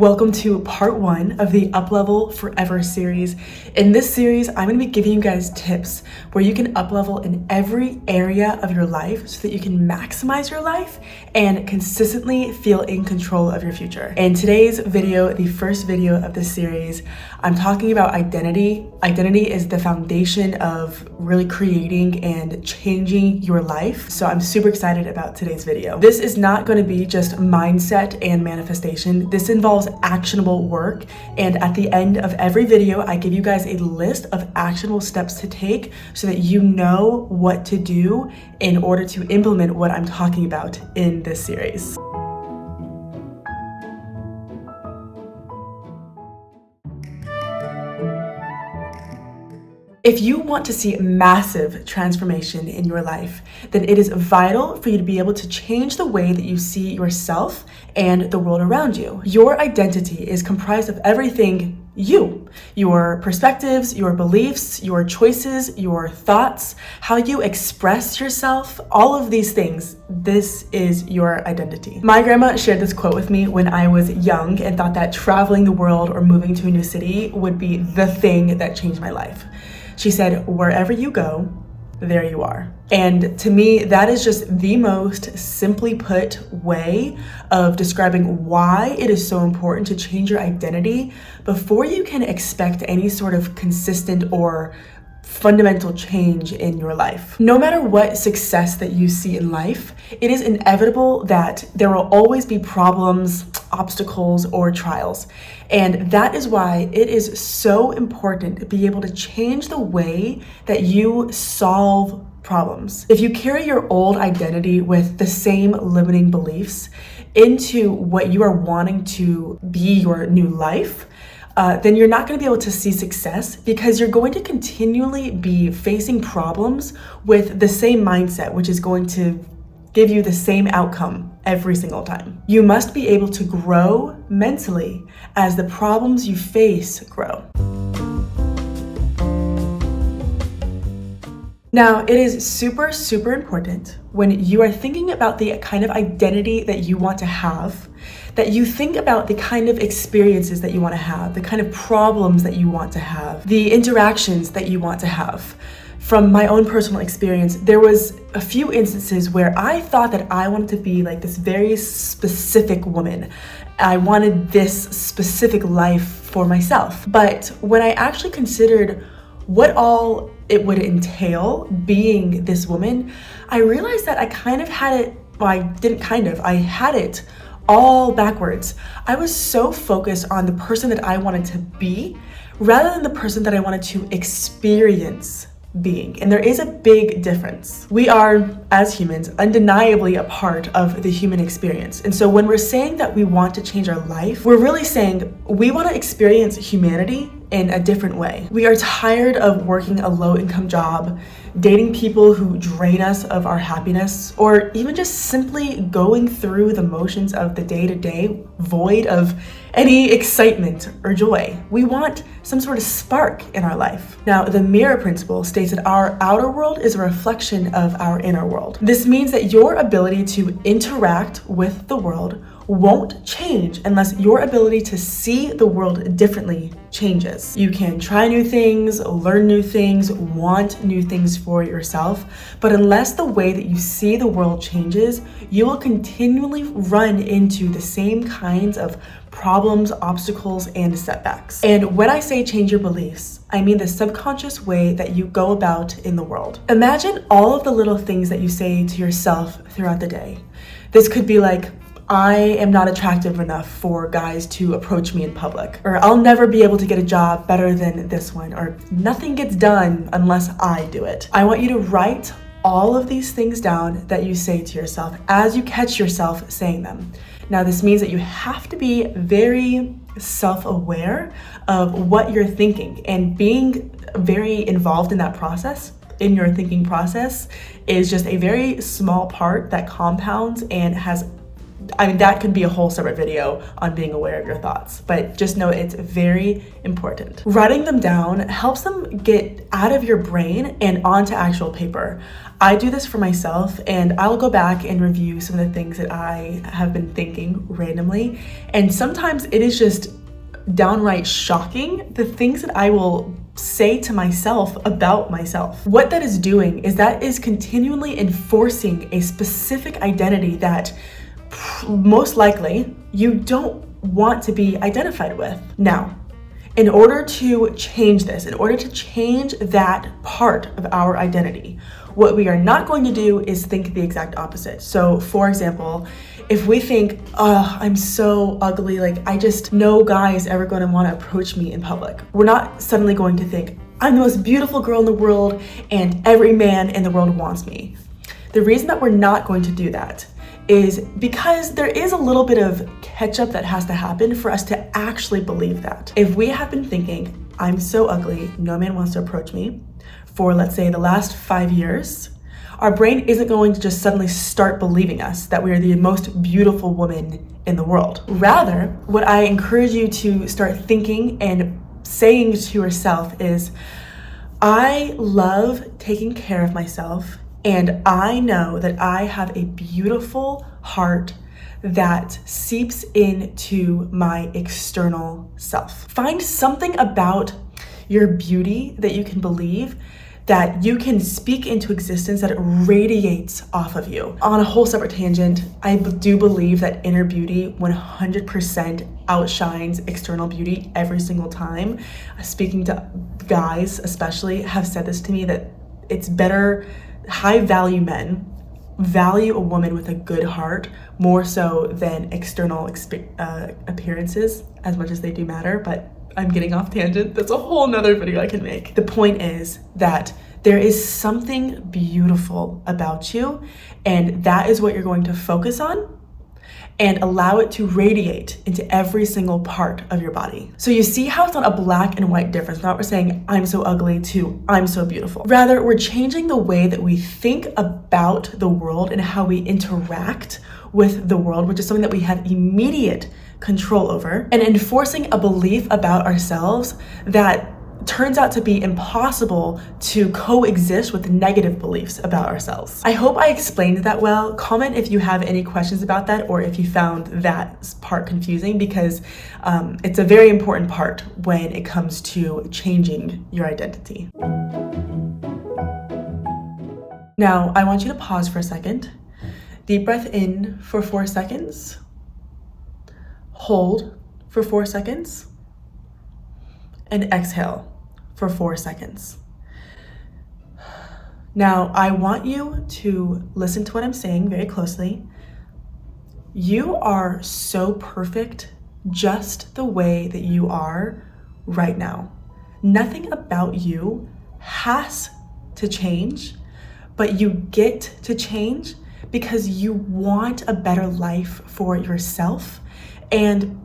Welcome to part 1 of the Uplevel Forever series. In this series, I'm going to be giving you guys tips where you can uplevel in every area of your life so that you can maximize your life and consistently feel in control of your future. In today's video, the first video of this series, I'm talking about identity. Identity is the foundation of really creating and changing your life. So I'm super excited about today's video. This is not going to be just mindset and manifestation. This involves actionable work, and at the end of every video I give you guys a list of actionable steps to take so that you know what to do in order to implement what I'm talking about in this series. If you want to see massive transformation in your life, then it is vital for you to be able to change the way that you see yourself and the world around you. Your identity is comprised of everything you, your perspectives, your beliefs, your choices, your thoughts, how you express yourself, all of these things. This is your identity. My grandma shared this quote with me when I was young and thought that traveling the world or moving to a new city would be the thing that changed my life. She said, wherever you go, there you are. And to me, that is just the most simply put way of describing why it is so important to change your identity before you can expect any sort of consistent or fundamental change in your life. No matter what success that you see in life, it is inevitable that there will always be problems, obstacles, or trials. And that is why it is so important to be able to change the way that you solve problems. If you carry your old identity with the same limiting beliefs into what you are wanting to be your new life, then you're not going to be able to see success because you're going to continually be facing problems with the same mindset, which is going to give you the same outcome every single time. You must be able to grow mentally as the problems you face grow. Now, it is super, super important when you are thinking about the kind of identity that you want to have, that you think about the kind of experiences that you want to have, the kind of problems that you want to have, the interactions that you want to have. From my own personal experience, there was a few instances where I thought that I wanted to be like this very specific woman. I wanted this specific life for myself. But when I actually considered what all it would entail being this woman, I realized that I kind of had it, well, I had it all backwards. I was so focused on the person that I wanted to be rather than the person that I wanted to experience being. And there is a big difference. We are, as humans, undeniably a part of the human experience. And so when we're saying that we want to change our life, we're really saying we want to experience humanity in a different way. We are tired of working a low-income job, dating people who drain us of our happiness, or even just simply going through the motions of the day-to-day void of any excitement or joy. We want some sort of spark in our life. Now, the mirror principle states that our outer world is a reflection of our inner world. This means that your ability to interact with the world won't change unless your ability to see the world differently changes. You can try new things, learn new things, want new things for yourself, but unless the way that you see the world changes, you will continually run into the same kinds of problems, obstacles, and setbacks. And when I say change your beliefs, I mean the subconscious way that you go about in the world. Imagine all of the little things that you say to yourself throughout the day. This could be like, I am not attractive enough for guys to approach me in public, or I'll never be able to get a job better than this one, or nothing gets done unless I do it. I want you to write all of these things down that you say to yourself as you catch yourself saying them. Now, this means that you have to be very self-aware of what you're thinking, and being very involved in that process, in your thinking process, is just a very small part that compounds and has I mean, that could be a whole separate video on being aware of your thoughts, but just know it's very important. Writing them down helps them get out of your brain and onto actual paper. I do this for myself, and I'll go back and review some of the things that I have been thinking randomly. And sometimes it is just downright shocking, the things that I will say to myself about myself. What that is doing is that is continually enforcing a specific identity that most likely you don't want to be identified with. Now, in order to change this, in order to change that part of our identity, what we are not going to do is think the exact opposite. So for example, if we think, oh, I'm so ugly, like I just, no guy is ever going to want to approach me in public. We're not suddenly going to think, I'm the most beautiful girl in the world and every man in the world wants me. The reason that we're not going to do that is because there is a little bit of catch-up that has to happen for us to actually believe that. If we have been thinking, I'm so ugly, no man wants to approach me, for let's say the last 5 years, our brain isn't going to just suddenly start believing us that we are the most beautiful woman in the world. Rather, what I encourage you to start thinking and saying to yourself is, I love taking care of myself, and I know that I have a beautiful heart that seeps into my external self. Find something about your beauty that you can believe, that you can speak into existence, that it radiates off of you. On a whole separate tangent, I do believe that inner beauty 100% outshines external beauty every single time. Speaking to guys especially have said this to me, that it's better, high value men value a woman with a good heart more so than external appearances, as much as they do matter, but I'm getting off tangent. That's a whole nother video I can make. The point is that there is something beautiful about you, and that is what you're going to focus on and allow it to radiate into every single part of your body. So you see how it's not a black and white difference. Not we're saying I'm so ugly to I'm so beautiful. Rather, we're changing the way that we think about the world and how we interact with the world, which is something that we have immediate control over, and enforcing a belief about ourselves that turns out to be impossible to coexist with negative beliefs about ourselves. I hope I explained that well. Comment if you have any questions about that, or if you found that part confusing, because it's a very important part when it comes to changing your identity. Now, I want you to pause for a second. Deep breath in for 4 seconds. Hold for 4 seconds. And exhale for 4 seconds. Now, I want you to listen to what I'm saying very closely. You are so perfect just the way that you are right now. Nothing about you has to change, but you get to change because you want a better life for yourself and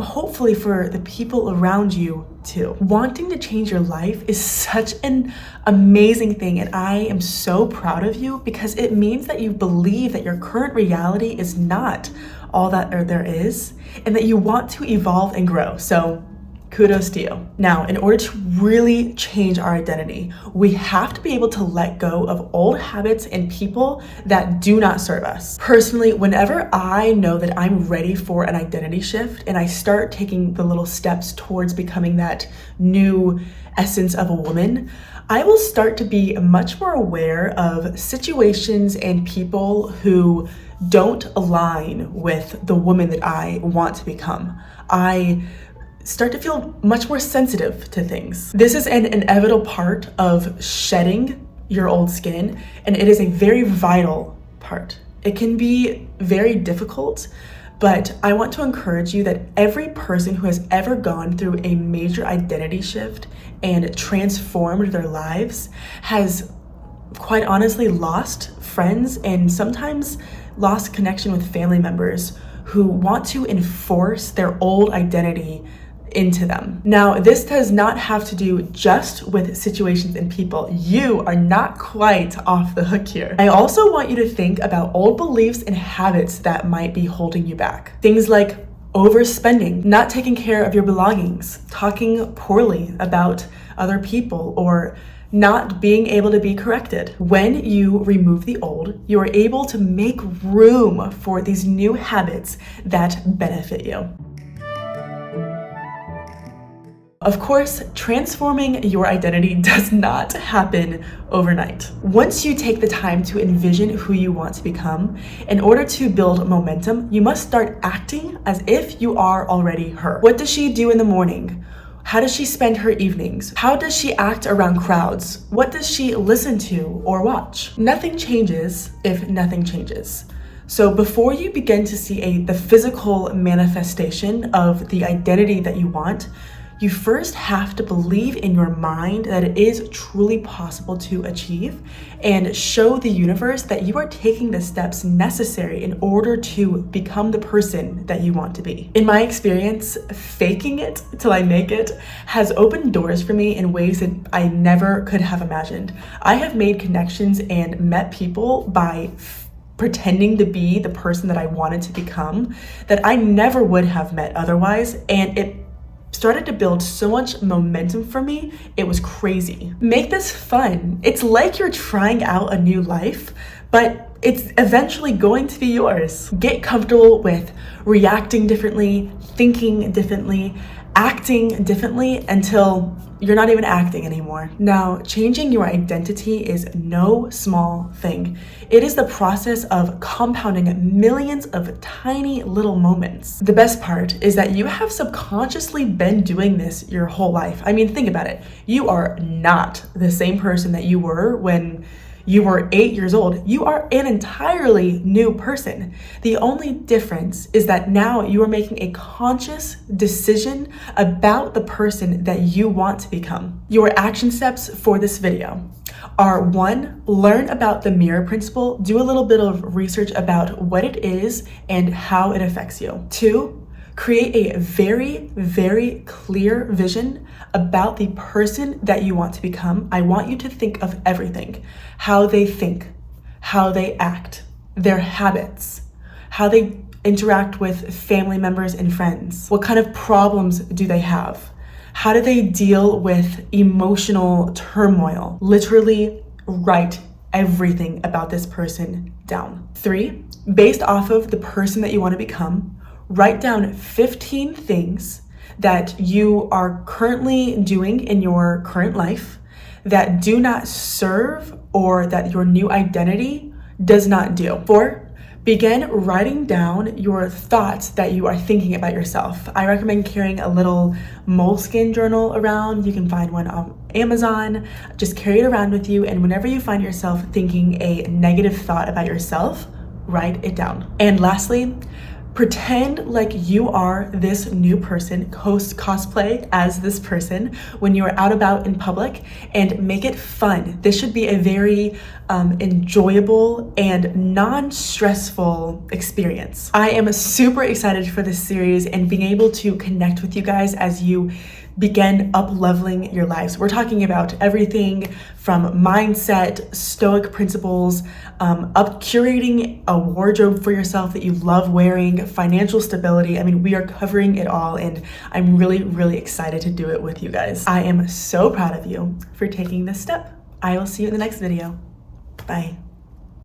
hopefully for the people around you too. Wanting to change your life is such an amazing thing, and I am so proud of you because it means that you believe that your current reality is not all that there is, and that you want to evolve and grow. So kudos to you. Now, in order to really change our identity, we have to be able to let go of old habits and people that do not serve us. Personally, whenever I know that I'm ready for an identity shift and I start taking the little steps towards becoming that new essence of a woman, I will start to be much more aware of situations and people who don't align with the woman that I want to become. I start to feel much more sensitive to things. This is an inevitable part of shedding your old skin, and it is a very vital part. It can be very difficult, but I want to encourage you that every person who has ever gone through a major identity shift and transformed their lives has quite honestly lost friends and sometimes lost connection with family members who want to enforce their old identity into them. Now, this does not have to do just with situations and people. You are not quite off the hook here. I also want you to think about old beliefs and habits that might be holding you back. Things like overspending, not taking care of your belongings, talking poorly about other people, or not being able to be corrected. When you remove the old, you are able to make room for these new habits that benefit you. Of course, transforming your identity does not happen overnight. Once you take the time to envision who you want to become, in order to build momentum, you must start acting as if you are already her. What does she do in the morning? How does she spend her evenings? How does she act around crowds? What does she listen to or watch? Nothing changes if nothing changes. So before you begin to see the physical manifestation of the identity that you want, you first have to believe in your mind that it is truly possible to achieve and show the universe that you are taking the steps necessary in order to become the person that you want to be. In my experience, faking it till I make it has opened doors for me in ways that I never could have imagined. I have made connections and met people by pretending to be the person that I wanted to become that I never would have met otherwise, and it started to build so much momentum for me. It was crazy. Make this fun. It's like you're trying out a new life, but it's eventually going to be yours. Get comfortable with reacting differently, thinking differently, acting differently until you're not even acting anymore. Now, changing your identity is no small thing. It is the process of compounding millions of tiny little moments. The best part is that you have subconsciously been doing this your whole life. I mean, think about it. You are not the same person that you were when you were 8 years old. You are an entirely new person. The only difference is that now you are making a conscious decision about the person that you want to become. Your action steps for this video are: 1, learn about the mirror principle. Do a little bit of research about what it is and how it affects you. 2, create a very, very clear vision about the person that you want to become. I want you to think of everything: how they think, how they act, their habits, how they interact with family members and friends. What kind of problems do they have? How do they deal with emotional turmoil? Literally write everything about this person down. 3, based off of the person that you want to become, write down 15 things that you are currently doing in your current life that do not serve or that your new identity does not do. 4, begin writing down your thoughts that you are thinking about yourself. I recommend carrying a little Moleskine journal around. You can find one on Amazon. Just carry it around with you, and whenever you find yourself thinking a negative thought about yourself, write it down. And lastly, pretend like you are this new person, cosplay as this person when you are out about in public, and make it fun. This should be a very enjoyable and non-stressful experience. I am super excited for this series and being able to connect with you guys as you begin up-leveling your lives. We're talking about everything from mindset, stoic principles, up curating a wardrobe for yourself that you love wearing, financial stability. I mean, we are covering it all, and I'm really, really excited to do it with you guys. I am so proud of you for taking this step. I will see you in the next video. Bye.